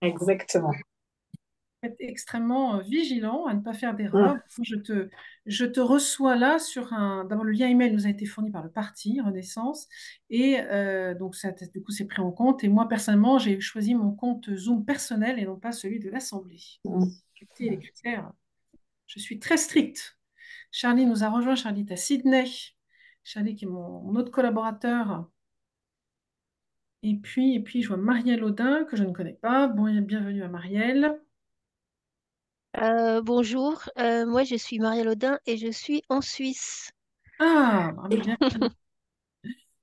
Exactement. Être extrêmement vigilant à ne pas faire Mm. d'erreur. Je te reçois là sur un. D'abord, le lien email nous a été fourni par le parti Renaissance et donc ça, du coup, c'est pris en compte. Et moi, personnellement, j'ai choisi mon compte Zoom personnel et non pas celui de l'Assemblée. Mm. Respecter les critères. Je suis très stricte. Charlie nous a rejoint. Charlie est à Sydney. Charlie qui est mon autre collaborateur. Et puis, je vois Marielle Audin, que je ne connais pas. Bon, bienvenue à Marielle. Bonjour, moi je suis Maria Lodin et je suis en Suisse. Ah, bien.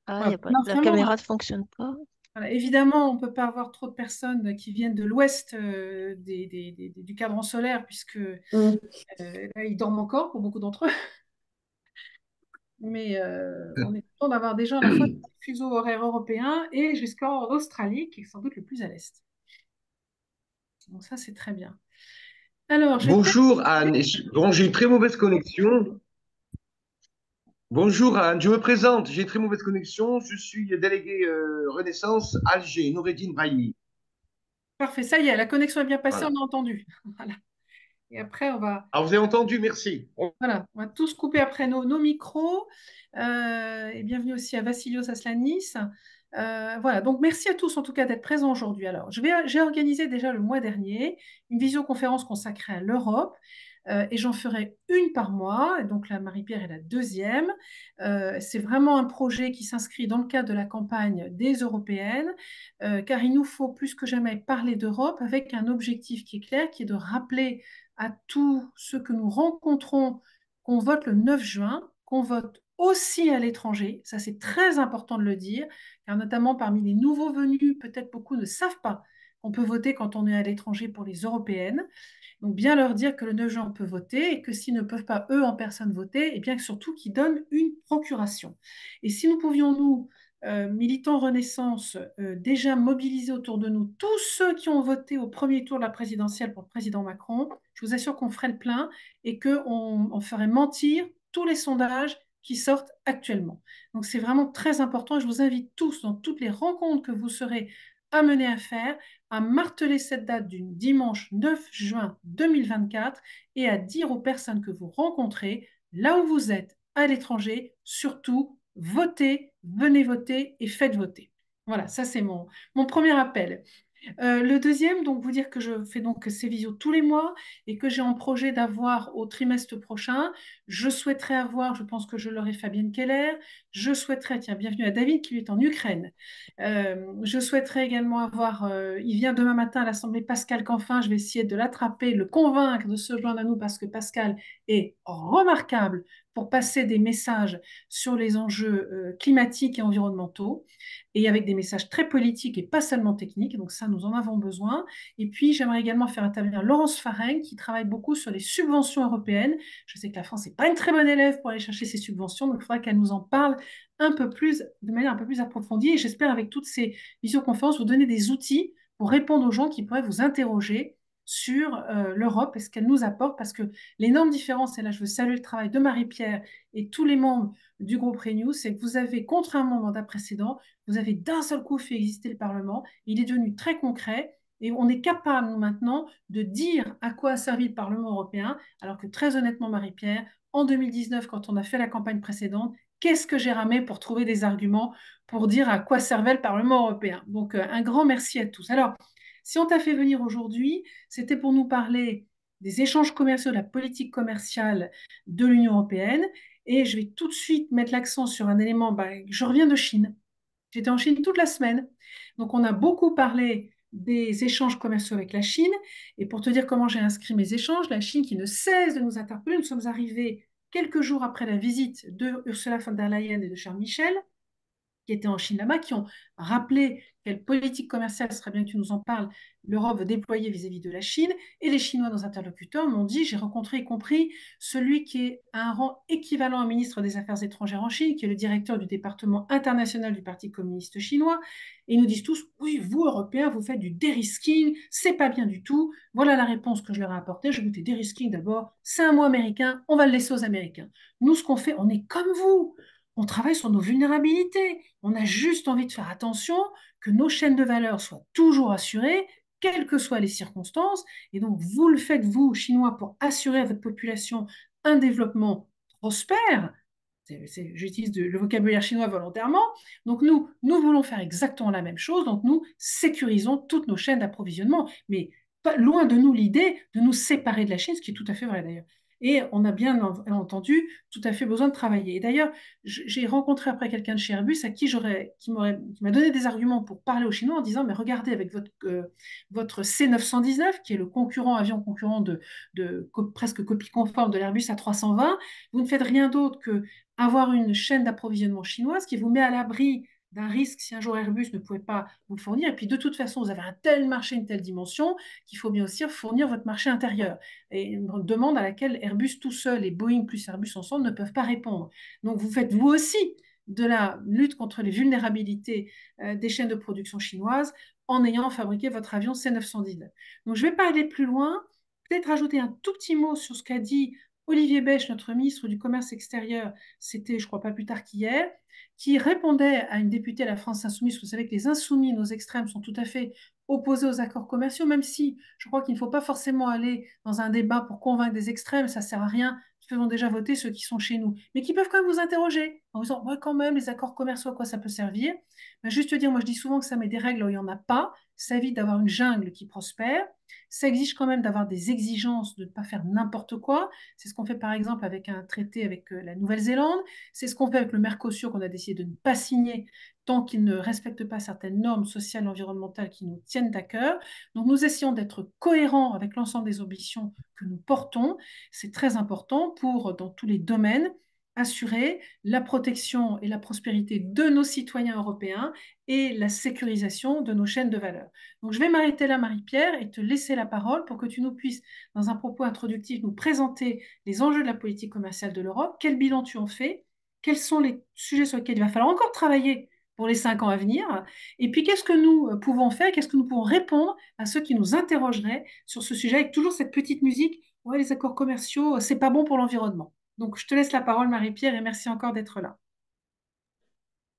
Ah, Voilà. y a pas... Non, la vraiment, caméra ne fonctionne pas. voilà, évidemment, on ne peut pas avoir trop de personnes qui viennent de l'ouest du cadran solaire, puisque Mm. là, ils dorment encore pour beaucoup d'entre eux. Mais on est content d'avoir des gens à la fois du fuseau horaire européen et jusqu'en Australie, qui est sans doute le plus à l'est. Donc ça, c'est très bien. Alors, je vais peut-être... Bonjour Anne. Bon, j'ai une très mauvaise connexion. Bonjour Anne, je me présente. J'ai une très mauvaise connexion. Je suis délégué Renaissance Alger, Noureddin Brahimi. Parfait, ça y est, la connexion est bien passée, on Voilà. a entendu. Voilà. Et après, on va... Ah, vous avez entendu, merci. Voilà, on va tous couper après nos micros. Et bienvenue aussi à Vassilios Aslanis. Voilà, donc merci à tous en tout cas d'être présents aujourd'hui. Alors, j'ai organisé déjà le mois dernier une visioconférence consacrée à l'Europe et j'en ferai une par mois. Et donc là, Marie-Pierre est la deuxième. C'est vraiment un projet qui s'inscrit dans le cadre de la campagne des européennes car il nous faut plus que jamais parler d'Europe avec un objectif qui est clair, qui est de rappeler à tous ceux que nous rencontrons qu'on vote le 9 juin, qu'on vote aussi à l'étranger. Ça, c'est très important de le dire, car notamment parmi les nouveaux venus, peut-être beaucoup ne savent pas qu'on peut voter quand on est à l'étranger pour les européennes. Donc, bien leur dire que le 9 juin, on peut voter et que s'ils ne peuvent pas, eux, en personne, voter, et bien surtout qu'ils donnent une procuration. Et si nous pouvions, nous, militants Renaissance, déjà mobiliser autour de nous tous ceux qui ont voté au premier tour de la présidentielle pour le président Macron, je vous assure qu'on ferait le plein et qu'on ferait mentir tous les sondages qui sortent actuellement. Donc c'est vraiment très important et je vous invite tous dans toutes les rencontres que vous serez amenés à faire à marteler cette date du dimanche 9 juin 2024 et à dire aux personnes que vous rencontrez, là où vous êtes, à l'étranger, surtout, votez, venez voter et faites voter. Voilà, ça c'est mon premier appel. Le deuxième, donc vous dire que je fais donc ces visios tous les mois et que j'ai en projet d'avoir au trimestre prochain. Je souhaiterais avoir, je pense que je l'aurai, Fabienne Keller. Je souhaiterais, tiens, bienvenue à David qui est en Ukraine. Je souhaiterais également avoir, il vient demain matin à l'Assemblée, Pascal Canfin. Je vais essayer de l'attraper, le convaincre de se joindre à nous parce que Pascal est remarquable pour passer des messages sur les enjeux climatiques et environnementaux et avec des messages très politiques et pas seulement techniques. Donc ça, nous en avons besoin. Et puis, j'aimerais également faire intervenir Laurence Fareng, qui travaille beaucoup sur les subventions européennes. Je sais que la France n'est pas une très bonne élève pour aller chercher ces subventions, donc il faudra qu'elle nous en parle un peu plus, de manière un peu plus approfondie. Et j'espère, avec toutes ces visioconférences, vous donner des outils pour répondre aux gens qui pourraient vous interroger sur l'Europe et ce qu'elle nous apporte, parce que l'énorme différence, et là je veux saluer le travail de Marie-Pierre et tous les membres du groupe Renew, c'est que vous avez, contrairement au mandat précédent, vous avez d'un seul coup fait exister le Parlement. Il est devenu très concret et on est capable, nous, maintenant, de dire à quoi a servi le Parlement européen, alors que très honnêtement, Marie-Pierre, en 2019, quand on a fait la campagne précédente, qu'est-ce que j'ai ramé pour trouver des arguments pour dire à quoi servait le Parlement européen. Donc, un grand merci à tous. Alors, si on t'a fait venir aujourd'hui, c'était pour nous parler des échanges commerciaux, de la politique commerciale de l'Union européenne. Et je vais tout de suite mettre l'accent sur un élément. Je reviens de Chine. J'étais en Chine toute la semaine. Donc, on a beaucoup parlé des échanges commerciaux avec la Chine. Et pour te dire comment j'ai inscrit mes échanges, la Chine qui ne cesse de nous interpeller, nous sommes arrivés quelques jours après la visite de Ursula von der Leyen et de Charles Michel qui étaient en Chine là-bas, qui ont rappelé quelle politique commerciale, ce serait bien que tu nous en parles, l'Europe veut déployer vis-à-vis de la Chine. Et les Chinois, nos interlocuteurs, m'ont dit, j'ai rencontré y compris celui qui est à un rang équivalent au ministre des Affaires étrangères en Chine, qui est le directeur du département international du Parti communiste chinois. Et ils nous disent tous, oui, vous, Européens, vous faites du dérisking, c'est pas bien du tout. Voilà la réponse que je leur ai apportée. Je vous dis, dérisking d'abord, c'est un mot américain, on va le laisser aux Américains. Nous, ce qu'on fait, on est comme vous. On travaille sur nos vulnérabilités. On a juste envie de faire attention que nos chaînes de valeur soient toujours assurées quelles que soient les circonstances. Et donc, vous le faites, vous, Chinois, pour assurer à votre population un développement prospère. J'utilise le vocabulaire chinois volontairement. Donc, nous voulons faire exactement la même chose. Donc, nous sécurisons toutes nos chaînes d'approvisionnement. Mais pas, loin de nous l'idée de nous séparer de la Chine, ce qui est tout à fait vrai d'ailleurs. Et on a bien entendu tout à fait besoin de travailler. Et d'ailleurs, j'ai rencontré après quelqu'un de chez Airbus à qui m'a donné des arguments pour parler aux Chinois en disant, mais regardez avec votre C919, qui est le avion concurrent presque copie conforme de l'Airbus A320, vous ne faites rien d'autre que avoir une chaîne d'approvisionnement chinoise qui vous met à l'abri d'un risque si un jour Airbus ne pouvait pas vous le fournir. Et puis de toute façon, vous avez un tel marché, une telle dimension, qu'il faut bien aussi fournir votre marché intérieur. Et une demande à laquelle Airbus tout seul et Boeing plus Airbus ensemble ne peuvent pas répondre. Donc vous faites vous aussi de la lutte contre les vulnérabilités des chaînes de production chinoises en ayant fabriqué votre avion C919. Donc je ne vais pas aller plus loin, peut-être rajouter un tout petit mot sur ce qu'a dit Olivier Bèche, notre ministre du Commerce extérieur, c'était, je crois, pas plus tard qu'hier, qui répondait à une députée à la France Insoumise. Vous savez que les insoumis, nos extrêmes, sont tout à fait opposés aux accords commerciaux, même si je crois qu'il ne faut pas forcément aller dans un débat pour convaincre des extrêmes, ça ne sert à rien. Faisons déjà voter ceux qui sont chez nous, mais qui peuvent quand même vous interroger en vous disant, ouais, quand même, les accords commerciaux, à quoi ça peut servir? Ben, juste dire, moi je dis souvent que ça met des règles où il n'y en a pas, ça évite d'avoir une jungle qui prospère, ça exige quand même d'avoir des exigences, de ne pas faire n'importe quoi. C'est ce qu'on fait par exemple avec un traité avec la Nouvelle-Zélande, c'est ce qu'on fait avec le Mercosur qu'on a décidé de ne pas signer tant qu'il ne respecte pas certaines normes sociales et environnementales qui nous tiennent à cœur. Donc nous essayons d'être cohérents avec l'ensemble des ambitions que nous portons. C'est très important pour, dans tous les domaines, assurer la protection et la prospérité de nos citoyens européens et la sécurisation de nos chaînes de valeur. Donc je vais m'arrêter là, Marie-Pierre, et te laisser la parole pour que tu nous puisses, dans un propos introductif, nous présenter les enjeux de la politique commerciale de l'Europe, quel bilan tu en fais, quels sont les sujets sur lesquels il va falloir encore travailler pour les 5 ans à venir, et puis qu'est-ce que nous pouvons faire, qu'est-ce que nous pouvons répondre à ceux qui nous interrogeraient sur ce sujet, avec toujours cette petite musique, ouais, les accords commerciaux, c'est pas bon pour l'environnement. Donc je te laisse la parole, Marie-Pierre, et merci encore d'être là.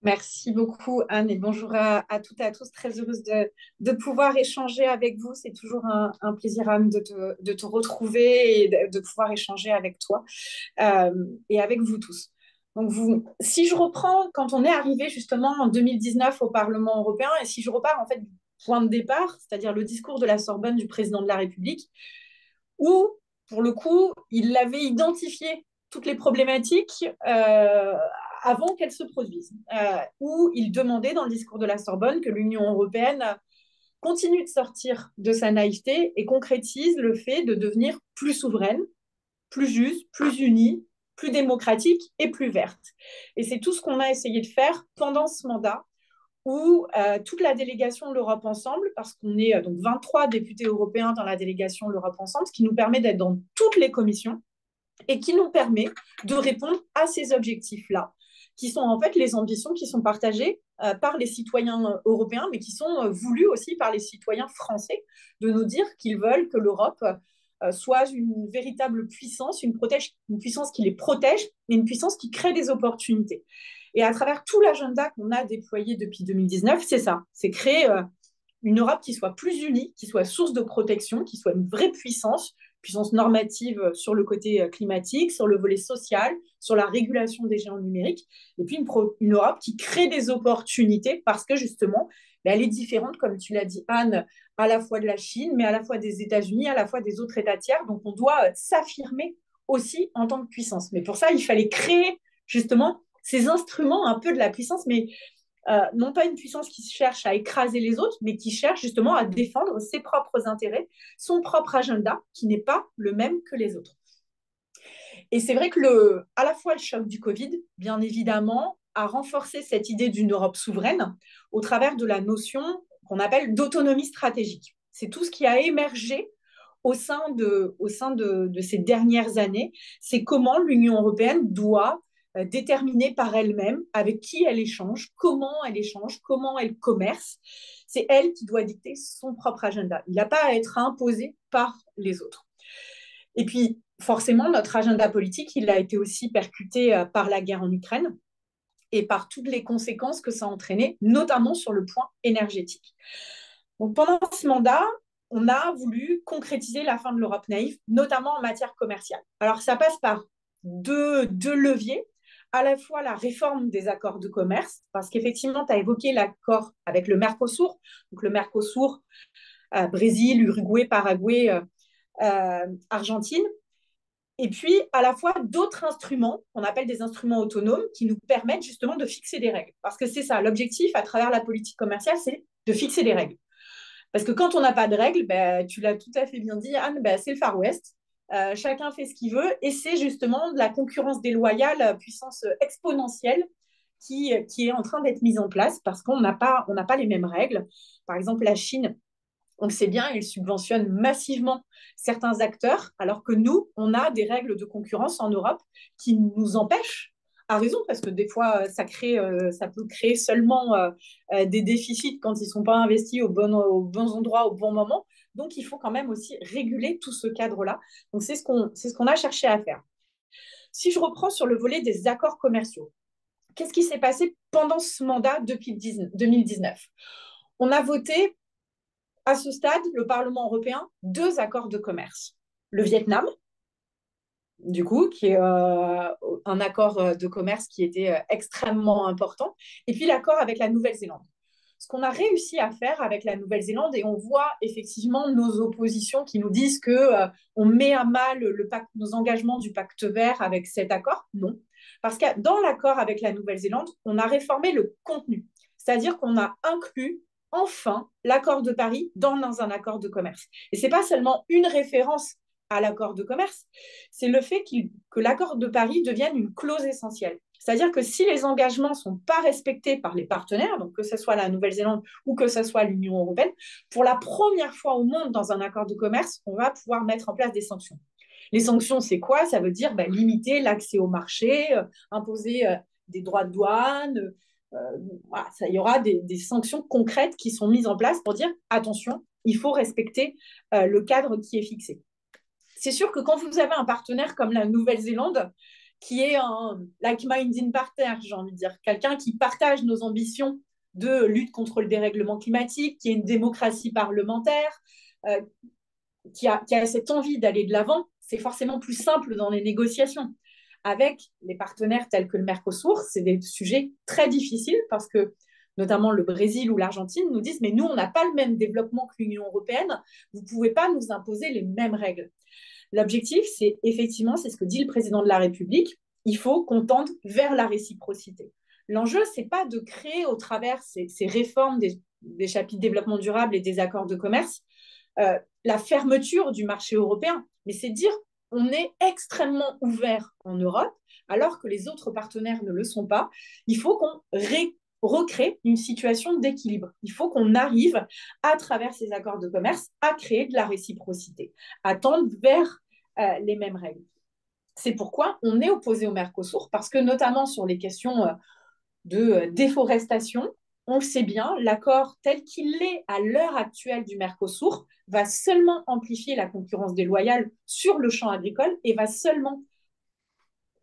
Merci beaucoup, Anne, et bonjour à toutes et à tous. Très heureuse de pouvoir échanger avec vous. C'est toujours un plaisir, Anne, de te retrouver et de pouvoir échanger avec toi et avec vous tous. Donc, si je reprends, quand on est arrivé justement en 2019 au Parlement européen, et si je repars en fait du point de départ, c'est-à-dire le discours de la Sorbonne du président de la République, où, pour le coup, il avait identifié toutes les problématiques avant qu'elles se produisent, où il demandait dans le discours de la Sorbonne que l'Union européenne continue de sortir de sa naïveté et concrétise le fait de devenir plus souveraine, plus juste, plus unie, plus démocratique et plus verte. Et c'est tout ce qu'on a essayé de faire pendant ce mandat, où toute la délégation de l'Europe Ensemble, parce qu'on est donc 23 députés européens dans la délégation de l'Europe Ensemble, ce qui nous permet d'être dans toutes les commissions et qui nous permet de répondre à ces objectifs-là, qui sont en fait les ambitions qui sont partagées par les citoyens européens, mais qui sont voulues aussi par les citoyens français, de nous dire qu'ils veulent que l'Europe soit une véritable puissance, une puissance qui les protège, mais une puissance qui crée des opportunités. Et à travers tout l'agenda qu'on a déployé depuis 2019, c'est ça, c'est créer une Europe qui soit plus unie, qui soit source de protection, qui soit une vraie puissance normative sur le côté climatique, sur le volet social, sur la régulation des géants numériques, et puis une Europe qui crée des opportunités parce que justement, elle est différente, comme tu l'as dit, Anne, à la fois de la Chine, mais à la fois des États-Unis, à la fois des autres États tiers. Donc, on doit s'affirmer aussi en tant que puissance. Mais pour ça, il fallait créer justement ces instruments un peu de la puissance, mais non pas une puissance qui cherche à écraser les autres, mais qui cherche justement à défendre ses propres intérêts, son propre agenda, qui n'est pas le même que les autres. Et c'est vrai que à la fois le choc du Covid, bien évidemment, a renforcé cette idée d'une Europe souveraine au travers de la notion qu'on appelle d'autonomie stratégique. C'est tout ce qui a émergé au sein de ces dernières années. C'est comment l'Union européenne doit déterminer par elle-même avec qui elle échange, comment elle commerce. C'est elle qui doit dicter son propre agenda. Il n'a pas à être imposé par les autres. Et puis, forcément, notre agenda politique, il a été aussi percuté par la guerre en Ukraine et par toutes les conséquences que ça a entraîné, notamment sur le point énergétique. Donc, pendant ce mandat, on a voulu concrétiser la fin de l'Europe naïve, notamment en matière commerciale. Alors, ça passe par deux leviers. À la fois la réforme des accords de commerce, parce qu'effectivement, tu as évoqué l'accord avec le Mercosur. Donc, le Mercosur, Brésil, Uruguay, Paraguay, Argentine. Et puis, à la fois, d'autres instruments, qu'on appelle des instruments autonomes, qui nous permettent justement de fixer des règles. Parce que c'est ça, l'objectif à travers la politique commerciale, c'est de fixer des règles. Parce que quand on n'a pas de règles, tu l'as tout à fait bien dit, Anne, c'est le Far West. Chacun fait ce qu'il veut. Et c'est justement de la concurrence déloyale, puissance exponentielle, qui est en train d'être mise en place parce qu'on n'a pas les mêmes règles. Par exemple, la Chine, on le sait bien, il subventionne massivement certains acteurs, alors que nous, on a des règles de concurrence en Europe qui nous empêchent, à raison, parce que des fois, ça peut créer seulement des déficits quand ils ne sont pas investis aux bons endroits, au bon moment. Donc, il faut quand même aussi réguler tout ce cadre-là. Donc, c'est ce qu'on a cherché à faire. Si je reprends sur le volet des accords commerciaux, qu'est-ce qui s'est passé pendant ce mandat depuis 2019 ? On a voté à ce stade, le Parlement européen, 2 accords de commerce. Le Vietnam, du coup, qui est un accord de commerce qui était extrêmement important, et puis l'accord avec la Nouvelle-Zélande. Ce qu'on a réussi à faire avec la Nouvelle-Zélande, et on voit effectivement nos oppositions qui nous disent qu'on met à mal nos engagements du pacte vert avec cet accord. Non, parce que dans l'accord avec la Nouvelle-Zélande, on a réformé le contenu, c'est-à-dire qu'on a inclus enfin l'accord de Paris dans un accord de commerce. Et ce n'est pas seulement une référence à l'accord de commerce, c'est le fait que l'accord de Paris devienne une clause essentielle. C'est-à-dire que si les engagements ne sont pas respectés par les partenaires, donc que ce soit la Nouvelle-Zélande ou que ce soit l'Union européenne, pour la première fois au monde dans un accord de commerce, on va pouvoir mettre en place des sanctions. Les sanctions, c'est quoi ? Ça veut dire limiter l'accès au marché, imposer des droits de douane. Voilà, il y aura des sanctions concrètes qui sont mises en place pour dire attention, il faut respecter le cadre qui est fixé. C'est sûr que quand vous avez un partenaire comme la Nouvelle-Zélande, qui est un like-minded partner, j'ai envie de dire, quelqu'un qui partage nos ambitions de lutte contre le dérèglement climatique, qui est une démocratie parlementaire, qui a cette envie d'aller de l'avant, c'est forcément plus simple dans les négociations. Avec les partenaires tels que le Mercosur, c'est des sujets très difficiles parce que notamment le Brésil ou l'Argentine nous disent « mais nous, on n'a pas le même développement que l'Union européenne, vous ne pouvez pas nous imposer les mêmes règles ». L'objectif, c'est effectivement, c'est ce que dit le président de la République, il faut qu'on tende vers la réciprocité. L'enjeu, ce n'est pas de créer au travers ces réformes des chapitres développement durable et des accords de commerce la fermeture du marché européen, mais c'est dire on est extrêmement ouvert en Europe alors que les autres partenaires ne le sont pas. Il faut qu'on recrée une situation d'équilibre. Il faut qu'on arrive, à travers ces accords de commerce, à créer de la réciprocité, à tendre vers les mêmes règles. C'est pourquoi on est opposé au Mercosur, parce que notamment sur les questions de déforestation, on le sait bien, l'accord tel qu'il est à l'heure actuelle du Mercosur va seulement amplifier la concurrence déloyale sur le champ agricole et va seulement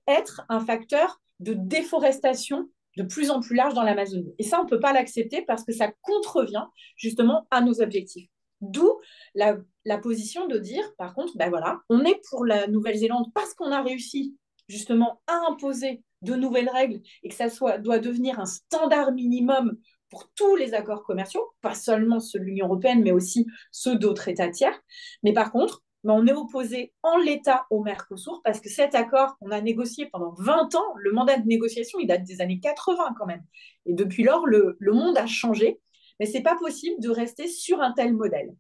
être un facteur de déforestation de plus en plus large dans l'Amazonie. Et ça, on ne peut pas l'accepter parce que ça contrevient justement à nos objectifs. D'où la position de dire, par contre, voilà, on est pour la Nouvelle-Zélande parce qu'on a réussi justement à imposer de nouvelles règles et que ça doit devenir un standard minimum pour tous les accords commerciaux, pas seulement ceux de l'Union européenne, mais aussi ceux d'autres États tiers. Mais par contre, on est opposé en l'état au Mercosur parce que cet accord, on a négocié pendant 20 ans, le mandat de négociation, il date des années 80 quand même. Et depuis lors, le monde a changé, mais ce n'est pas possible de rester sur un tel modèle.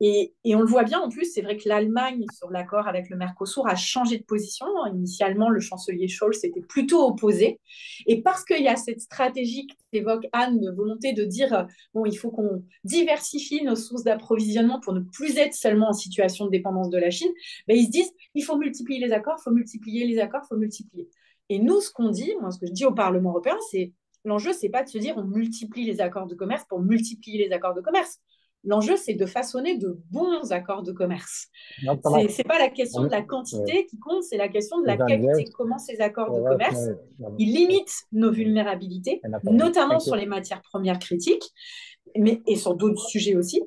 Et on le voit bien, en plus, c'est vrai que l'Allemagne, sur l'accord avec le Mercosur, a changé de position. Initialement, le chancelier Scholz était plutôt opposé. Et parce qu'il y a cette stratégie qu'évoque Anne, de volonté de dire, bon, il faut qu'on diversifie nos sources d'approvisionnement pour ne plus être seulement en situation de dépendance de la Chine, ils se disent, il faut multiplier les accords, il faut multiplier les accords, il faut multiplier. Et nous, ce qu'on dit, moi, ce que je dis au Parlement européen, c'est, l'enjeu, c'est pas de se dire, on multiplie les accords de commerce pour multiplier les accords de commerce. L'enjeu, c'est de façonner de bons accords de commerce. Ce n'est pas la question de la quantité qui compte, c'est la question de la qualité. Comment ces accords de commerce, ils limitent nos vulnérabilités, notamment sur les matières premières critiques, et sur d'autres sujets aussi,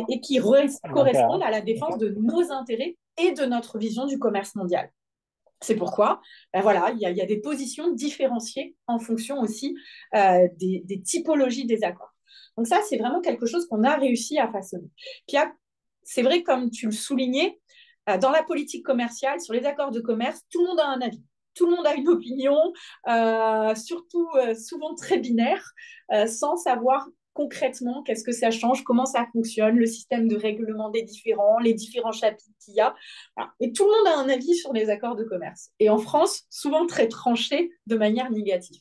et qui correspondent à la défense de nos intérêts et de notre vision du commerce mondial. C'est pourquoi, ben voilà, il y a des positions différenciées en fonction aussi des typologies des accords. Donc ça, c'est vraiment quelque chose qu'on a réussi à façonner. Puis c'est vrai, comme tu le soulignais, dans la politique commerciale, sur les accords de commerce, tout le monde a un avis. Tout le monde a une opinion, surtout souvent très binaire, sans savoir concrètement qu'est-ce que ça change, comment ça fonctionne, le système de règlement des les différents chapitres qu'il y a. Voilà. Et tout le monde a un avis sur les accords de commerce. Et en France, souvent très tranché de manière négative.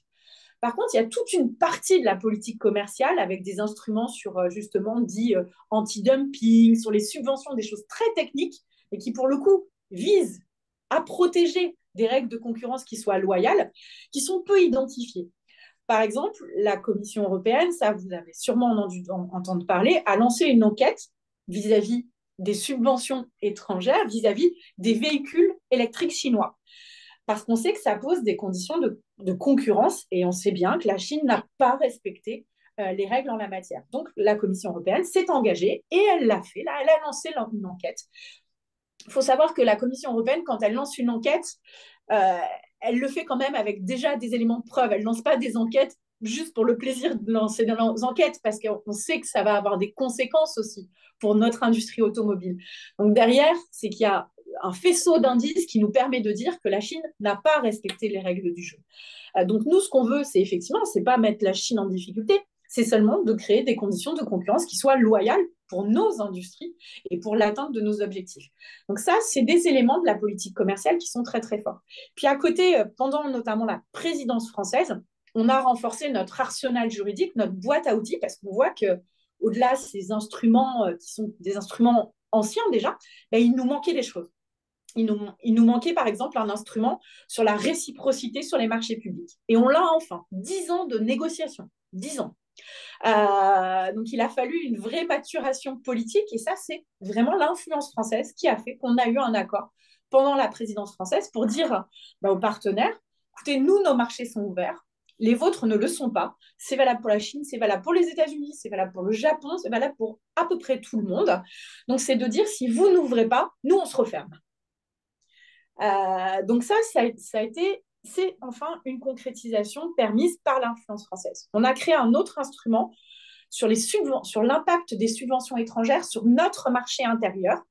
Par contre, il y a toute une partie de la politique commerciale avec des instruments sur justement dit anti-dumping, sur les subventions, des choses très techniques, et qui pour le coup visent à protéger des règles de concurrence qui soient loyales, qui sont peu identifiées. Par exemple, la Commission européenne, ça vous avez sûrement entendu parler, a lancé une enquête vis-à-vis des subventions étrangères, vis-à-vis des véhicules électriques chinois. Parce qu'on sait que ça pose des conditions de concurrence et on sait bien que la Chine n'a pas respecté les règles en la matière. Donc, la Commission européenne s'est engagée et elle l'a fait. Là, elle a lancé une enquête. Il faut savoir que la Commission européenne, quand elle lance une enquête, elle le fait quand même avec déjà des éléments de preuve. Elle ne lance pas des enquêtes juste pour le plaisir de lancer des enquêtes, parce qu'on sait que ça va avoir des conséquences aussi pour notre industrie automobile. Donc derrière, c'est qu'il y a un faisceau d'indices qui nous permet de dire que la Chine n'a pas respecté les règles du jeu. Donc nous, ce qu'on veut, c'est effectivement, c'est pas mettre la Chine en difficulté, c'est seulement de créer des conditions de concurrence qui soient loyales pour nos industries et pour l'atteinte de nos objectifs. Donc ça, c'est des éléments de la politique commerciale qui sont très, très forts. Puis à côté, pendant notamment la présidence française, on a renforcé notre arsenal juridique, notre boîte à outils, parce qu'on voit qu'au-delà de ces instruments qui sont des instruments anciens déjà, ben, il nous manquait des choses. Il nous manquait par exemple un instrument sur la réciprocité sur les marchés publics. Et on l'a enfin, 10 ans de négociations, 10 ans. Donc il a fallu une vraie maturation politique et ça c'est vraiment l'influence française qui a fait qu'on a eu un accord pendant la présidence française pour dire aux partenaires, écoutez, nous nos marchés sont ouverts, les vôtres ne le sont pas, c'est valable pour la Chine, c'est valable pour les États-Unis, c'est valable pour le Japon, c'est valable pour à peu près tout le monde. Donc c'est de dire si vous n'ouvrez pas, nous on se referme. Donc ça a été, c'est enfin une concrétisation permise par l'influence française. On a créé un autre instrument sur l'impact des subventions étrangères sur notre marché intérieur.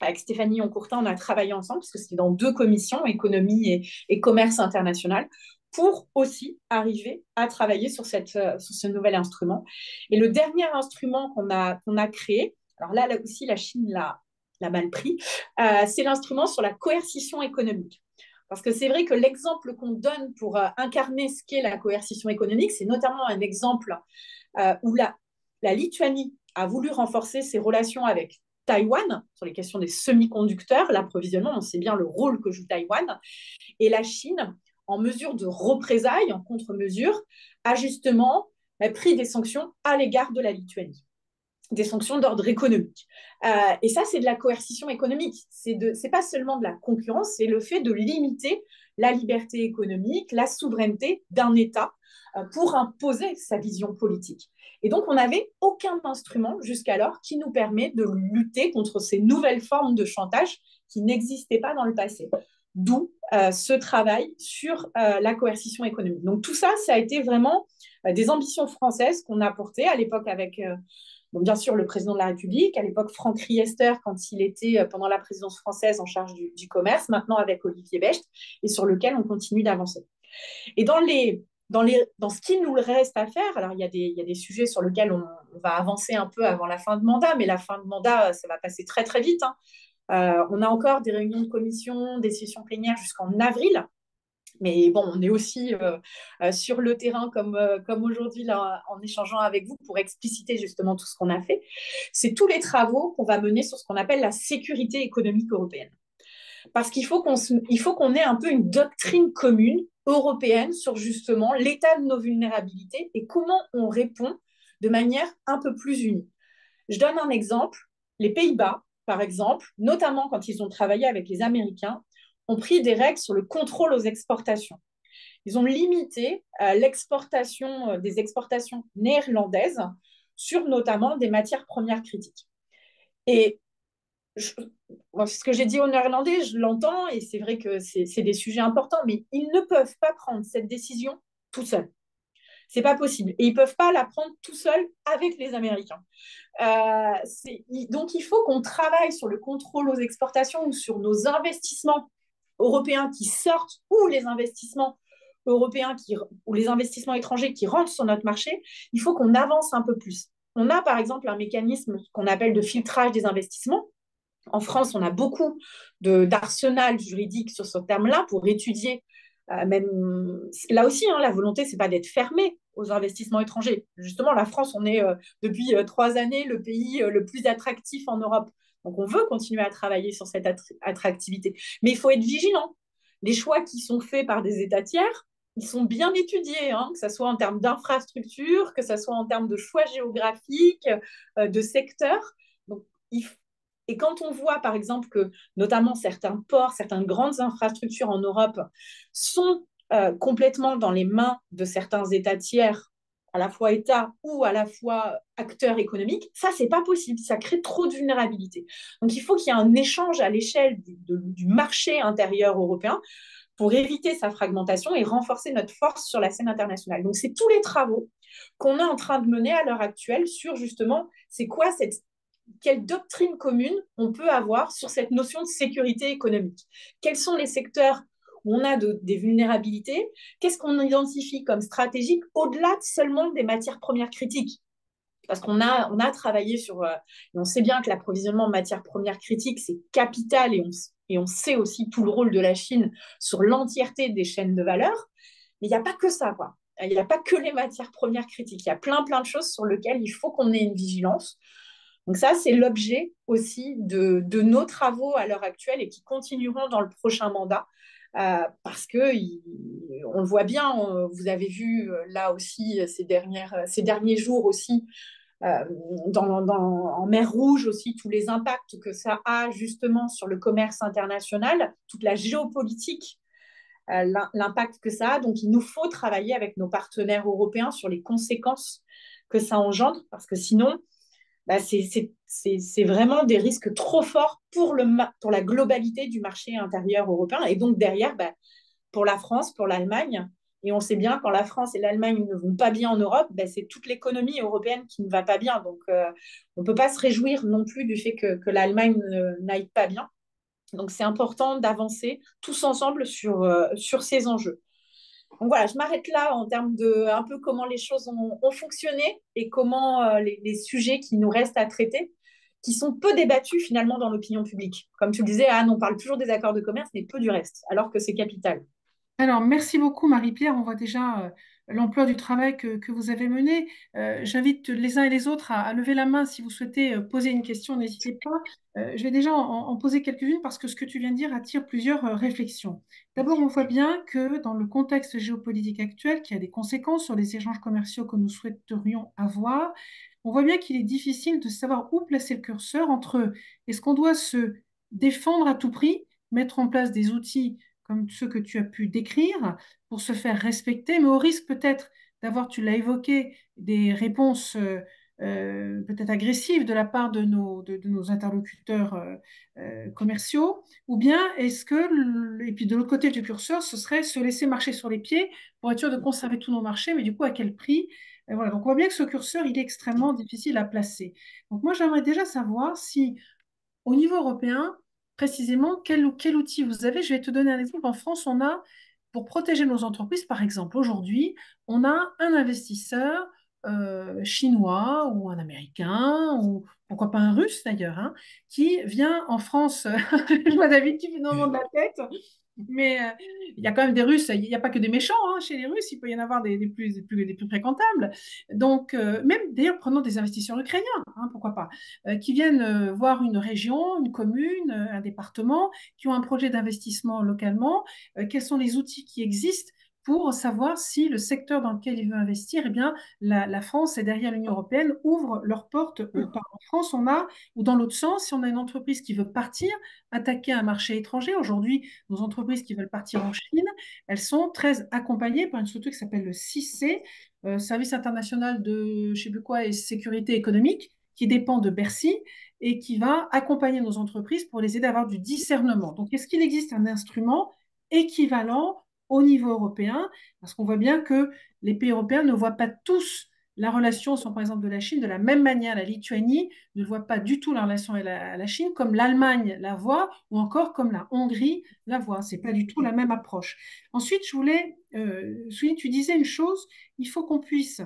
Avec Stéphanie Oncourtin, on a travaillé ensemble, parce que c'était dans 2 commissions, économie et commerce international, pour aussi arriver à travailler sur ce nouvel instrument. Et le dernier instrument qu'on a créé, alors là aussi la Chine l'a mal pris, c'est l'instrument sur la coercition économique. Parce que c'est vrai que l'exemple qu'on donne pour incarner ce qu'est la coercition économique, c'est notamment un exemple où la Lituanie a voulu renforcer ses relations avec Taïwan sur les questions des semi-conducteurs, l'approvisionnement, on sait bien le rôle que joue Taïwan, et la Chine, en mesure de représailles, en contre-mesure, a justement pris des sanctions à l'égard de la Lituanie, des sanctions d'ordre économique. Et ça, c'est de la coercition économique. C'est pas seulement de la concurrence, c'est le fait de limiter la liberté économique, la souveraineté d'un État pour imposer sa vision politique. Et donc, on n'avait aucun instrument jusqu'alors qui nous permet de lutter contre ces nouvelles formes de chantage qui n'existaient pas dans le passé. D'où ce travail sur la coercition économique. Donc, tout ça, ça a été vraiment des ambitions françaises qu'on a portées à l'époque avec... Bon, bien sûr, le président de la République, à l'époque Franck Riester, quand il était pendant la présidence française en charge du commerce, maintenant avec Olivier Becht, et sur lequel on continue d'avancer. Et dans ce qu'il nous reste à faire, alors il y a des sujets sur lesquels on va avancer un peu avant la fin de mandat, mais la fin de mandat, ça va passer très très vite. On a encore des réunions de commission, des sessions plénières jusqu'en avril. Mais bon, on est aussi sur le terrain comme aujourd'hui là, en échangeant avec vous pour expliciter justement tout ce qu'on a fait. C'est tous les travaux qu'on va mener sur ce qu'on appelle la sécurité économique européenne. Parce qu'il faut qu'on ait un peu une doctrine commune européenne sur justement l'état de nos vulnérabilités et comment on répond de manière un peu plus unie. Je donne un exemple. Les Pays-Bas, par exemple, notamment quand ils ont travaillé avec les Américains, ont pris des règles sur le contrôle aux exportations. Ils ont limité l'exportation des exportations néerlandaises sur notamment des matières premières critiques. Et ce que j'ai dit aux Néerlandais, je l'entends, et c'est vrai que c'est des sujets importants, mais ils ne peuvent pas prendre cette décision tout seuls. C'est pas possible. Et ils peuvent pas la prendre tout seuls avec les Américains. Donc, il faut qu'on travaille sur le contrôle aux exportations ou sur nos investissements européens qui sortent ou les investissements européens ou les investissements étrangers qui rentrent sur notre marché. Il faut qu'on avance un peu plus. On a par exemple un mécanisme qu'on appelle de filtrage des investissements. En France, on a beaucoup d'arsenal juridique sur ce terme-là pour étudier. Même là aussi, hein, la volonté, c'est pas d'être fermé aux investissements étrangers. Justement, la France, on est depuis 3 années le pays le plus attractif en Europe. Donc, on veut continuer à travailler sur cette attractivité. Mais il faut être vigilant. Les choix qui sont faits par des États tiers, ils sont bien étudiés, hein, que ce soit en termes d'infrastructure, que ce soit en termes de choix géographiques, de secteurs. Donc, et quand on voit, par exemple, que notamment certains ports, certaines grandes infrastructures en Europe sont complètement dans les mains de certains États tiers, à la fois États ou à la fois acteurs économiques, ça, c'est pas possible. Ça crée trop de vulnérabilité. Donc, il faut qu'il y ait un échange à l'échelle du marché intérieur européen pour éviter sa fragmentation et renforcer notre force sur la scène internationale. Donc, c'est tous les travaux qu'on est en train de mener à l'heure actuelle sur justement, c'est quoi quelle doctrine commune on peut avoir sur cette notion de sécurité économique. Quels sont les secteurs où on a des vulnérabilités? Qu'est-ce qu'on identifie comme stratégique au-delà seulement des matières premières critiques? Parce qu'on a travaillé sur... et on sait bien que l'approvisionnement en matières premières critiques, c'est capital et on sait aussi tout le rôle de la Chine sur l'entièreté des chaînes de valeur. Mais il n'y a pas que ça, quoi. Il n'y a pas que les matières premières critiques. Il y a plein de choses sur lesquelles il faut qu'on ait une vigilance. Donc ça, c'est l'objet aussi de nos travaux à l'heure actuelle et qui continueront dans le prochain mandat. Parce que on le voit bien, vous avez vu là aussi ces derniers jours aussi, en mer Rouge aussi, tous les impacts que ça a justement sur le commerce international, toute la géopolitique, l'impact que ça a. Donc il nous faut travailler avec nos partenaires européens sur les conséquences que ça engendre, parce que sinon, c'est vraiment des risques trop forts pour la globalité du marché intérieur européen. Et donc derrière, pour la France, pour l'Allemagne, et on sait bien quand la France et l'Allemagne ne vont pas bien en Europe, c'est toute l'économie européenne qui ne va pas bien. Donc on ne peut pas se réjouir non plus du fait que l'Allemagne n'aille pas bien. Donc c'est important d'avancer tous ensemble sur ces enjeux. Donc voilà, je m'arrête là en termes de un peu comment les choses ont fonctionné et comment les sujets qui nous restent à traiter, qui sont peu débattus finalement dans l'opinion publique. Comme tu le disais, Anne, on parle toujours des accords de commerce, mais peu du reste, alors que c'est capital. Alors, merci beaucoup, Marie-Pierre. On voit déjà l'ampleur du travail que vous avez mené. J'invite les uns et les autres à lever la main si vous souhaitez poser une question, n'hésitez pas. Je vais déjà en poser quelques-unes parce que ce que tu viens de dire attire plusieurs réflexions. D'abord, on voit bien que dans le contexte géopolitique actuel, qui a des conséquences sur les échanges commerciaux que nous souhaiterions avoir, on voit bien qu'il est difficile de savoir où placer le curseur entre est-ce qu'on doit se défendre à tout prix, mettre en place des outils comme ceux que tu as pu décrire, pour se faire respecter, mais au risque peut-être d'avoir, tu l'as évoqué, des réponses peut-être agressives de la part de nos interlocuteurs commerciaux, ou bien est-ce que, et puis de l'autre côté du curseur, ce serait se laisser marcher sur les pieds pour être sûr de conserver tous nos marchés, mais du coup à quel prix? Voilà, donc on voit bien que ce curseur, il est extrêmement difficile à placer. Donc moi, j'aimerais déjà savoir si au niveau européen, précisément, quel outil vous avez? Je vais te donner un exemple. En France, on a, pour protéger nos entreprises, par exemple, aujourd'hui, on a un investisseur chinois ou un américain ou pourquoi pas un russe d'ailleurs, hein, qui vient en France. Je vois David qui fait non de la tête. Mais il y a quand même des Russes, il n'y a pas que des méchants hein, chez les Russes, il peut y en avoir des plus fréquentables. Donc, même d'ailleurs, prenons des investisseurs ukrainiens, hein, pourquoi pas, qui viennent voir une région, une commune, un département, qui ont un projet d'investissement localement, quels sont les outils qui existent pour savoir si le secteur dans lequel il veut investir, eh bien, la France et derrière l'Union européenne ouvrent leurs portes ou pas. En France, ou dans l'autre sens, si on a une entreprise qui veut partir, attaquer un marché étranger, aujourd'hui, nos entreprises qui veulent partir en Chine, elles sont très accompagnées par une structure qui s'appelle le CIC, Service international de je sais plus quoi et sécurité économique, qui dépend de Bercy et qui va accompagner nos entreprises pour les aider à avoir du discernement. Donc, est-ce qu'il existe un instrument équivalent au niveau européen? Parce qu'on voit bien que les pays européens ne voient pas tous la relation, par exemple, de la Chine de la même manière. La Lituanie ne voit pas du tout la relation à la Chine comme l'Allemagne la voit ou encore comme la Hongrie la voit. Ce n'est pas du tout la même approche. Ensuite, je voulais souligner, tu disais une chose, il faut qu'on puisse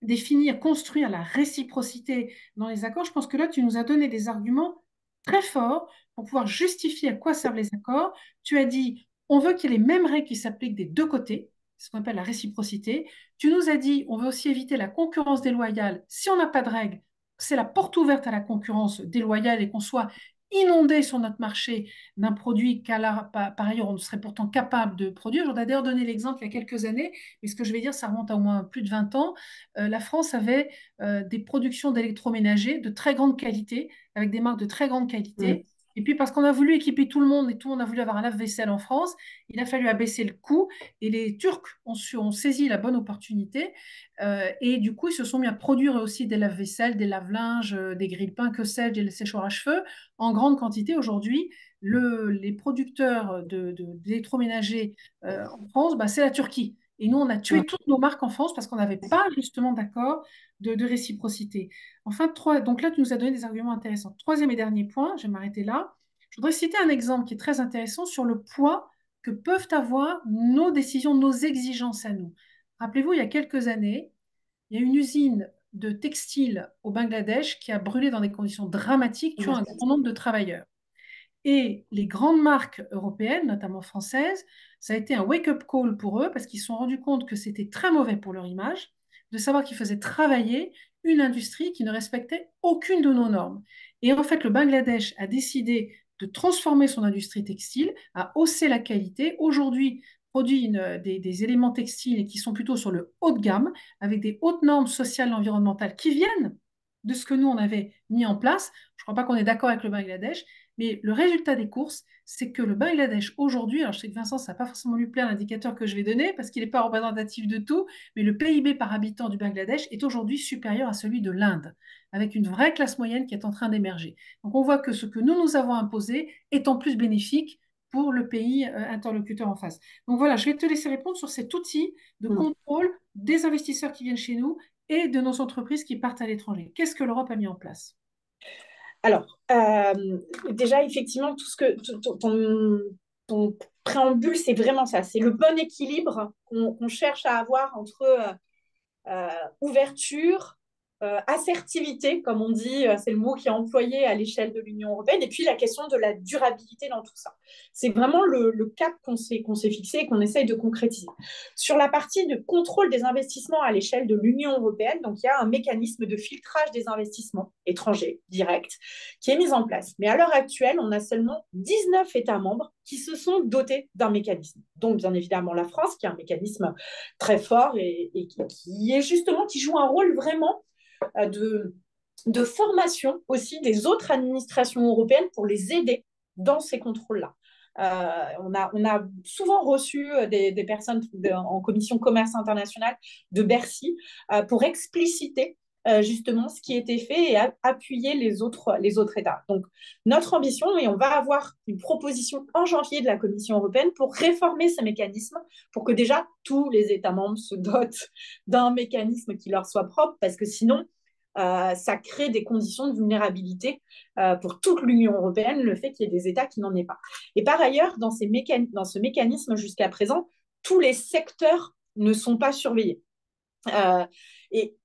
définir, construire la réciprocité dans les accords. Je pense que là, tu nous as donné des arguments très forts pour pouvoir justifier à quoi servent les accords. Tu as dit, on veut qu'il y ait les mêmes règles qui s'appliquent des deux côtés, ce qu'on appelle la réciprocité. Tu nous as dit, on veut aussi éviter la concurrence déloyale. Si on n'a pas de règles, c'est la porte ouverte à la concurrence déloyale et qu'on soit inondé sur notre marché d'un produit par ailleurs on serait pourtant capable de produire. J'en ai d'ailleurs donné l'exemple il y a quelques années, mais ce que je vais dire, ça remonte à au moins plus de 20 ans. La France avait des productions d'électroménagers de très grande qualité, avec des marques de très grande qualité. Et puis parce qu'on a voulu équiper tout le monde et tout le monde a voulu avoir un lave-vaisselle en France, il a fallu abaisser le coût et les Turcs ont saisi la bonne opportunité et du coup ils se sont mis à produire aussi des lave-vaisselle, des lave-linges, des grille-pains, que sais-je, des séchoirs à cheveux en grande quantité. Aujourd'hui, les producteurs d'électroménagers en France, bah, c'est la Turquie. Et nous, on a tué toutes nos marques en France parce qu'on n'avait pas justement d'accord de réciprocité. Enfin, donc là, tu nous as donné des arguments intéressants. Troisième et dernier point, je vais m'arrêter là. Je voudrais citer un exemple qui est très intéressant sur le poids que peuvent avoir nos décisions, nos exigences à nous. Rappelez-vous, il y a quelques années, il y a une usine de textile au Bangladesh qui a brûlé dans des conditions dramatiques, tuant un grand nombre de travailleurs. Et les grandes marques européennes, notamment françaises, ça a été un wake-up call pour eux parce qu'ils se sont rendus compte que c'était très mauvais pour leur image de savoir qu'ils faisaient travailler une industrie qui ne respectait aucune de nos normes. Et en fait, le Bangladesh a décidé de transformer son industrie textile, à hausser la qualité. Aujourd'hui, produit des éléments textiles qui sont plutôt sur le haut de gamme, avec des hautes normes sociales et environnementales qui viennent de ce que nous, on avait mis en place. Je ne crois pas qu'on est d'accord avec le Bangladesh, mais le résultat des courses, c'est que le Bangladesh aujourd'hui, alors je sais que Vincent, ça n'a pas forcément lui plaire l'indicateur que je vais donner parce qu'il n'est pas représentatif de tout, mais le PIB par habitant du Bangladesh est aujourd'hui supérieur à celui de l'Inde, avec une vraie classe moyenne qui est en train d'émerger. Donc on voit que ce que nous avons imposé est en plus bénéfique pour le pays interlocuteur en face. Donc voilà, je vais te laisser répondre sur cet outil de contrôle des investisseurs qui viennent chez nous et de nos entreprises qui partent à l'étranger. Qu'est-ce que l'Europe a mis en place? Alors, déjà, effectivement, tout ce que ton préambule, c'est vraiment ça. C'est le bon équilibre qu'on cherche à avoir entre ouverture, assertivité, comme on dit, c'est le mot qui est employé à l'échelle de l'Union européenne, et puis la question de la durabilité dans tout ça. C'est vraiment le cap qu'on s'est fixé et qu'on essaye de concrétiser. Sur la partie de contrôle des investissements à l'échelle de l'Union européenne, donc il y a un mécanisme de filtrage des investissements étrangers directs qui est mis en place. Mais à l'heure actuelle, on a seulement 19 États membres qui se sont dotés d'un mécanisme. Donc, bien évidemment, la France, qui a un mécanisme très fort et qui est justement, qui joue un rôle vraiment de formation aussi des autres administrations européennes pour les aider dans ces contrôles-là. On a souvent reçu des personnes en commission commerce international de Bercy pour expliciter justement ce qui était fait et appuyer les autres États. Donc, notre ambition, et on va avoir une proposition en janvier de la Commission européenne pour réformer ce mécanisme, pour que déjà tous les États membres se dotent d'un mécanisme qui leur soit propre, parce que sinon, ça crée des conditions de vulnérabilité pour toute l'Union européenne, le fait qu'il y ait des États qui n'en aient pas. Et par ailleurs, dans ce mécanisme jusqu'à présent, tous les secteurs ne sont pas surveillés. Et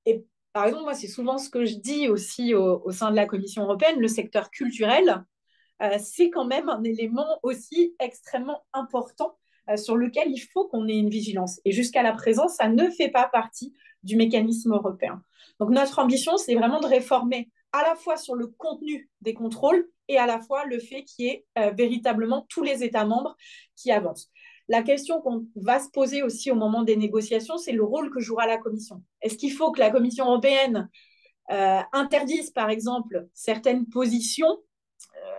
par exemple, moi, c'est souvent ce que je dis aussi au sein de la Commission européenne, le secteur culturel, c'est quand même un élément aussi extrêmement important sur lequel il faut qu'on ait une vigilance. Et jusqu'à la présent, ça ne fait pas partie du mécanisme européen. Donc, notre ambition, c'est vraiment de réformer à la fois sur le contenu des contrôles et à la fois le fait qu'il y ait véritablement tous les États membres qui avancent. la question qu'on va se poser aussi au moment des négociations, c'est le rôle que jouera la Commission. Est-ce qu'il faut que la Commission européenne interdise, par exemple, certaines positions?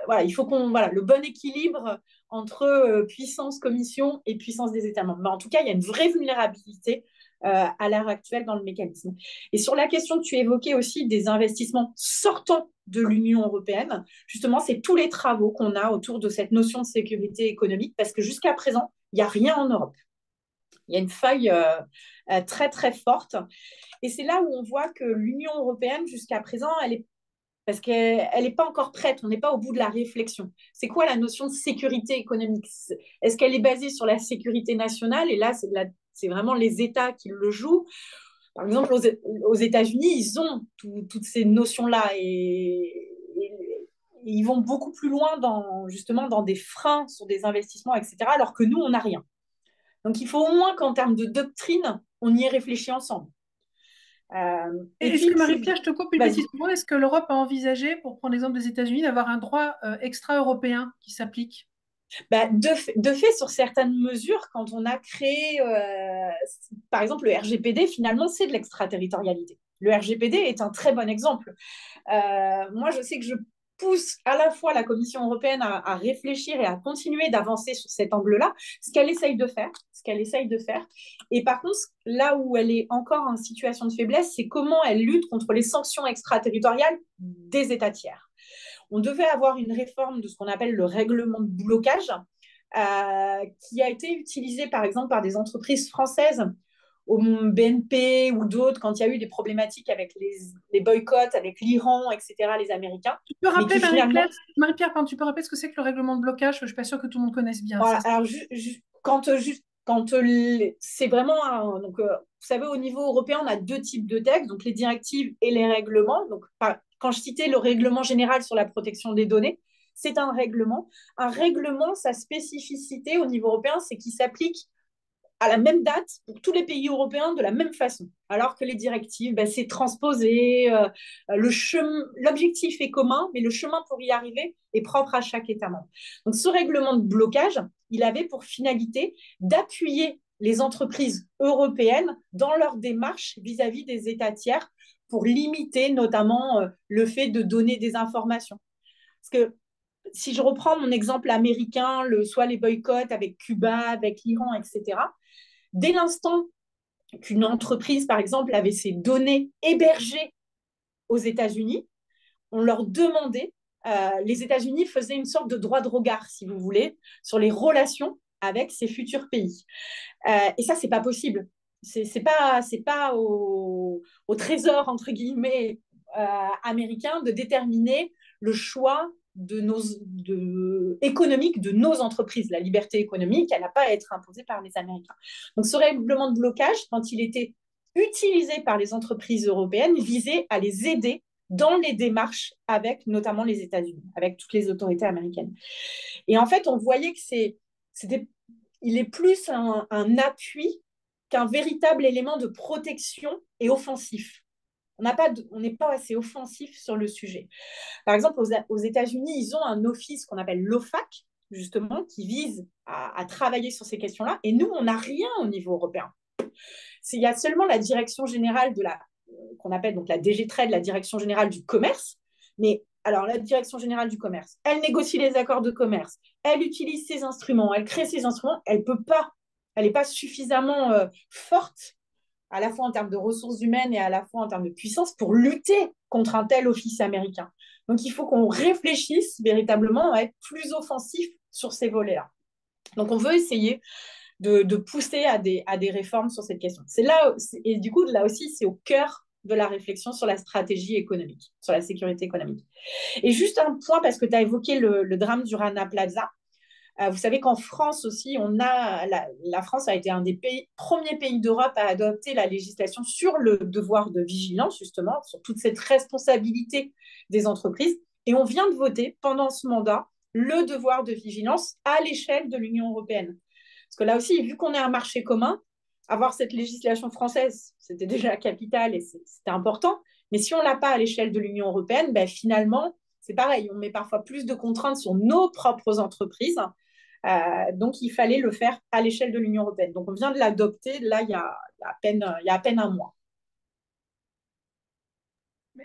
Voilà, il faut le bon équilibre entre puissance commission et puissance des États membres. Mais en tout cas, il y a une vraie vulnérabilité à l'heure actuelle dans le mécanisme. Et sur la question que tu évoquais aussi des investissements sortant de l'Union européenne, justement, c'est tous les travaux qu'on a autour de cette notion de sécurité économique, parce que jusqu'à présent, il n'y a rien en Europe. Il y a une faille très, très forte. Et c'est là où on voit que l'Union européenne, jusqu'à présent, parce qu'elle n'est pas encore prête, on n'est pas au bout de la réflexion. C'est quoi la notion de sécurité économique? Est-ce qu'elle est basée sur la sécurité nationale? Et là, c'est vraiment les États qui le jouent. Par exemple, aux États-Unis, ils ont toutes ces notions-là et ils vont beaucoup plus loin justement dans des freins sur des investissements, etc., alors que nous, on n'a rien. Donc, il faut au moins qu'en termes de doctrine, on y ait réfléchi ensemble. Est-ce que Marie-Pierre, je te coupe une petite seconde, est-ce que l'Europe a envisagé, pour prendre l'exemple des États-Unis, d'avoir un droit extra-européen qui s'applique? De fait, sur certaines mesures, quand on a créé, par exemple, le RGPD, finalement, c'est de l'extraterritorialité. Le RGPD est un très bon exemple. Moi, je sais que je pousse à la fois la Commission européenne à réfléchir et à continuer d'avancer sur cet angle-là, ce qu'elle essaye de faire. Et par contre, là où elle est encore en situation de faiblesse, c'est comment elle lutte contre les sanctions extraterritoriales des États tiers. On devait avoir une réforme de ce qu'on appelle le règlement de blocage, qui a été utilisé par exemple par des entreprises françaises au BNP ou d'autres quand il y a eu des problématiques avec les boycotts, avec l'Iran, etc., les Américains. Tu peux rappeler, Marie-Pierre, tu peux rappeler ce que c'est que le règlement de blocage? Je ne suis pas sûre que tout le monde connaisse bien. Voilà, alors, quand c'est vraiment donc, vous savez, au niveau européen, on a deux types de textes, donc les directives et les règlements. Donc, quand je citais le règlement général sur la protection des données, c'est un règlement. Un règlement, sa spécificité au niveau européen, c'est qu'il s'applique à la même date pour tous les pays européens de la même façon. Alors que les directives, c'est transposé, l'objectif est commun, mais le chemin pour y arriver est propre à chaque État membre. Donc ce règlement de blocage, il avait pour finalité d'appuyer les entreprises européennes dans leur démarche vis-à-vis des États tiers pour limiter notamment le fait de donner des informations. Parce que si je reprends mon exemple américain, soit les boycotts avec Cuba, avec l'Iran, etc., dès l'instant qu'une entreprise, par exemple, avait ses données hébergées aux États-Unis, on leur demandait, les États-Unis faisaient une sorte de droit de regard, si vous voulez, sur les relations avec ces futurs pays. Et ça, c'est pas possible. C'est pas au trésor, entre guillemets, américain de déterminer le choix économique de nos entreprises. La liberté économique, elle n'a pas à être imposée par les Américains. Donc ce règlement de blocage, quand il était utilisé par les entreprises européennes, visait à les aider dans les démarches avec notamment les États-Unis, avec toutes les autorités américaines. Et en fait, on voyait que il est plus un appui qu'un véritable élément de protection et offensif. On n'est pas assez offensif sur le sujet. Par exemple, aux États-Unis, ils ont un office qu'on appelle l'OFAC, justement, qui vise à travailler sur ces questions-là. Et nous, on n'a rien au niveau européen. Il y a seulement la direction générale qu'on appelle donc la DG Trade, la direction générale du commerce. Mais alors, la direction générale du commerce, elle négocie les accords de commerce, elle utilise ses instruments, elle crée ses instruments, elle peut pas, elle n'est pas suffisamment forte, à la fois en termes de ressources humaines et à la fois en termes de puissance, pour lutter contre un tel office américain. Donc, il faut qu'on réfléchisse véritablement à être plus offensif sur ces volets-là. Donc, on veut essayer de pousser à des réformes sur cette question. Et du coup, là aussi, c'est au cœur de la réflexion sur la stratégie économique, sur la sécurité économique. Et juste un point, parce que tu as évoqué le drame du Rana Plaza. Vous savez qu'en France aussi, la France a été un des premiers pays d'Europe à adopter la législation sur le devoir de vigilance, justement, sur toute cette responsabilité des entreprises. Et on vient de voter pendant ce mandat le devoir de vigilance à l'échelle de l'Union européenne. Parce que là aussi, vu qu'on est un marché commun, avoir cette législation française, c'était déjà capital et c'était important. Mais si on ne l'a pas à l'échelle de l'Union européenne, finalement, c'est pareil. On met parfois plus de contraintes sur nos propres entreprises Donc, il fallait le faire à l'échelle de l'Union européenne. Donc, on vient de l'adopter, là, il y a à peine un mois.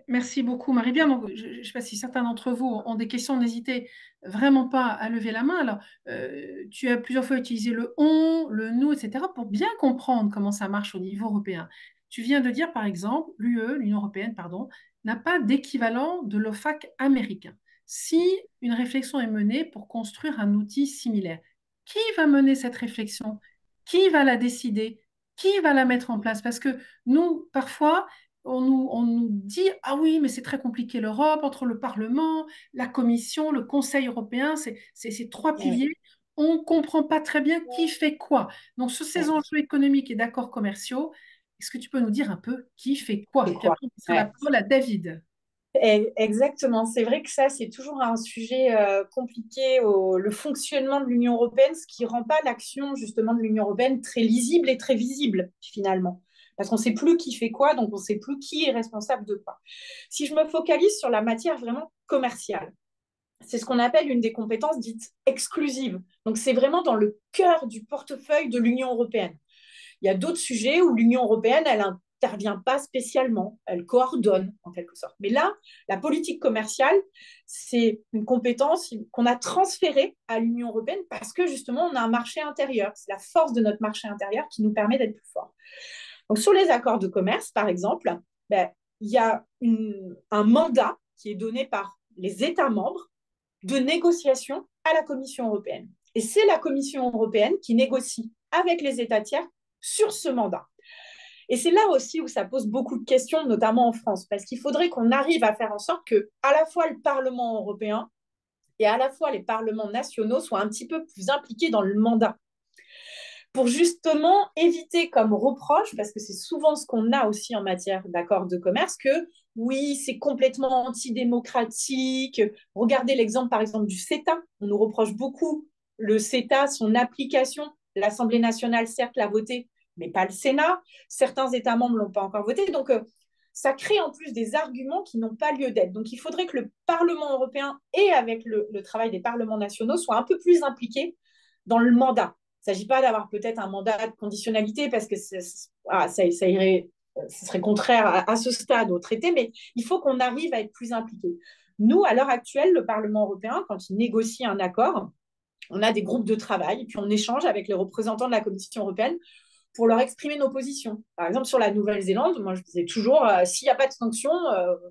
Merci beaucoup, Marie-Pierre. Donc, je ne sais pas si certains d'entre vous ont des questions, n'hésitez vraiment pas à lever la main. Alors, tu as plusieurs fois utilisé le on, le nous, etc., pour bien comprendre comment ça marche au niveau européen. Tu viens de dire, par exemple, l'Union européenne, pardon, n'a pas d'équivalent de l'OFAC américain. Si une réflexion est menée pour construire un outil similaire, qui va mener cette réflexion? Qui va la décider? Qui va la mettre en place? Parce que nous, parfois, on nous dit, ah oui, mais c'est très compliqué l'Europe, entre le Parlement, la Commission, le Conseil européen, c'est ces trois Ouais, piliers. On ne comprend pas très bien qui fait quoi. Donc, sur ces ouais. enjeux économiques et d'accords commerciaux, est-ce que tu peux nous dire un peu qui fait quoi? C'est Et puis quoi? après, on passera la Ouais. parole à David. Exactement, c'est vrai que ça, c'est toujours un sujet compliqué, le fonctionnement de l'Union européenne, ce qui ne rend pas l'action justement de l'Union européenne très lisible et très visible finalement. Parce qu'on ne sait plus qui fait quoi, donc on ne sait plus qui est responsable de quoi. Si je me focalise sur la matière vraiment commerciale, c'est ce qu'on appelle une des compétences dites exclusives. Donc c'est vraiment dans le cœur du portefeuille de l'Union européenne. Il y a d'autres sujets où l'Union européenne, elle n'intervient pas spécialement, elle coordonne en quelque sorte. Mais là, la politique commerciale, c'est une compétence qu'on a transférée à l'Union européenne parce que justement, on a un marché intérieur. C'est la force de notre marché intérieur qui nous permet d'être plus forts. Donc, sur les accords de commerce, par exemple, ben, il y a un mandat qui est donné par les États membres de négociation à la Commission européenne. Et c'est la Commission européenne qui négocie avec les États tiers sur ce mandat. Et c'est là aussi où ça pose beaucoup de questions, notamment en France, parce qu'il faudrait qu'on arrive à faire en sorte que à la fois le Parlement européen et à la fois les parlements nationaux soient un petit peu plus impliqués dans le mandat pour justement éviter comme reproche, parce que c'est souvent ce qu'on a aussi en matière d'accord de commerce, que oui, c'est complètement antidémocratique. Regardez l'exemple, par exemple, du CETA. On nous reproche beaucoup le CETA, son application. L'Assemblée nationale, certes, l'a voté, mais pas le Sénat. Certains États membres ne l'ont pas encore voté. Donc, ça crée en plus des arguments qui n'ont pas lieu d'être. Donc, il faudrait que le Parlement européen et avec le travail des parlements nationaux soient un peu plus impliqués dans le mandat. Il ne s'agit pas d'avoir peut-être un mandat de conditionnalité parce que ça irait, ce serait contraire à ce stade au traité, mais il faut qu'on arrive à être plus impliqués. Nous, à l'heure actuelle, le Parlement européen, quand il négocie un accord, on a des groupes de travail et puis on échange avec les représentants de la Commission européenne pour leur exprimer nos positions. Par exemple, sur la Nouvelle-Zélande, moi je disais toujours, s'il n'y a pas de sanction,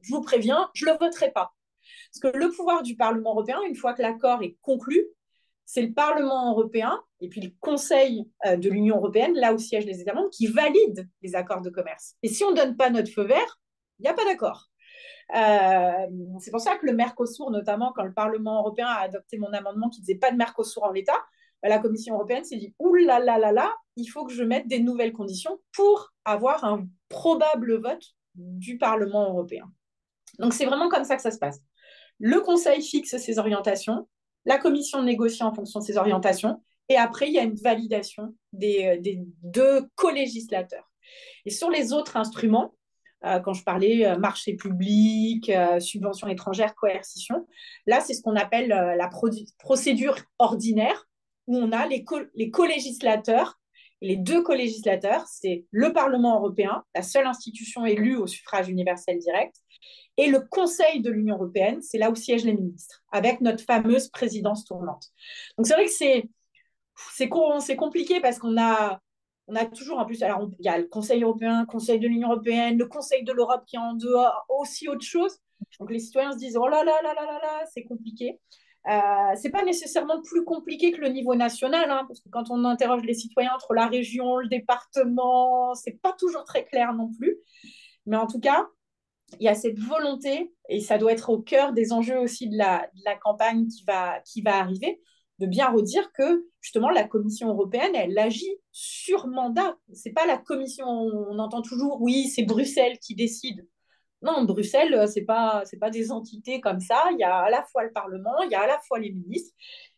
je vous préviens, je ne le voterai pas. Parce que le pouvoir du Parlement européen, une fois que l'accord est conclu, c'est le Parlement européen et puis le Conseil de l'Union européenne, là où siègent les États membres, qui valident les accords de commerce. Et si on ne donne pas notre feu vert, il n'y a pas d'accord. C'est pour ça que le Mercosur, notamment quand le Parlement européen a adopté mon amendement qui ne disait pas de Mercosur en l'état, la Commission européenne s'est dit ouh là là là là, il faut que je mette des nouvelles conditions pour avoir un probable vote du Parlement européen. Donc c'est vraiment comme ça que ça se passe. Le Conseil fixe ses orientations, la Commission négocie en fonction de ses orientations, et après, il y a une validation des deux co-législateurs. Et sur les autres instruments, quand je parlais marché public, subventions étrangères, coercition, là, c'est ce qu'on appelle la procédure ordinaire, où on a les co-législateurs. Et les deux co-législateurs, c'est le Parlement européen, la seule institution élue au suffrage universel direct, et le Conseil de l'Union européenne, c'est là où siègent les ministres, avec notre fameuse présidence tournante. Donc c'est vrai que c'est compliqué parce on a toujours, en plus, alors il y a le Conseil européen, le Conseil de l'Union européenne, le Conseil de l'Europe qui est en dehors, aussi autre chose. Donc les citoyens se disent, oh là là là là là là, c'est compliqué. C'est pas nécessairement plus compliqué que le niveau national, hein, parce que quand on interroge les citoyens entre la région, le département, c'est pas toujours très clair non plus. Mais en tout cas, il y a cette volonté, et ça doit être au cœur des enjeux aussi de la campagne qui va arriver, de bien redire que justement la Commission européenne, elle agit sur mandat. C'est pas la Commission, on entend toujours, oui, c'est Bruxelles qui décide. Non, Bruxelles, c'est pas des entités comme ça. Il y a à la fois le Parlement, il y a à la fois les ministres,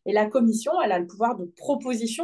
et la Commission, elle a le pouvoir de proposition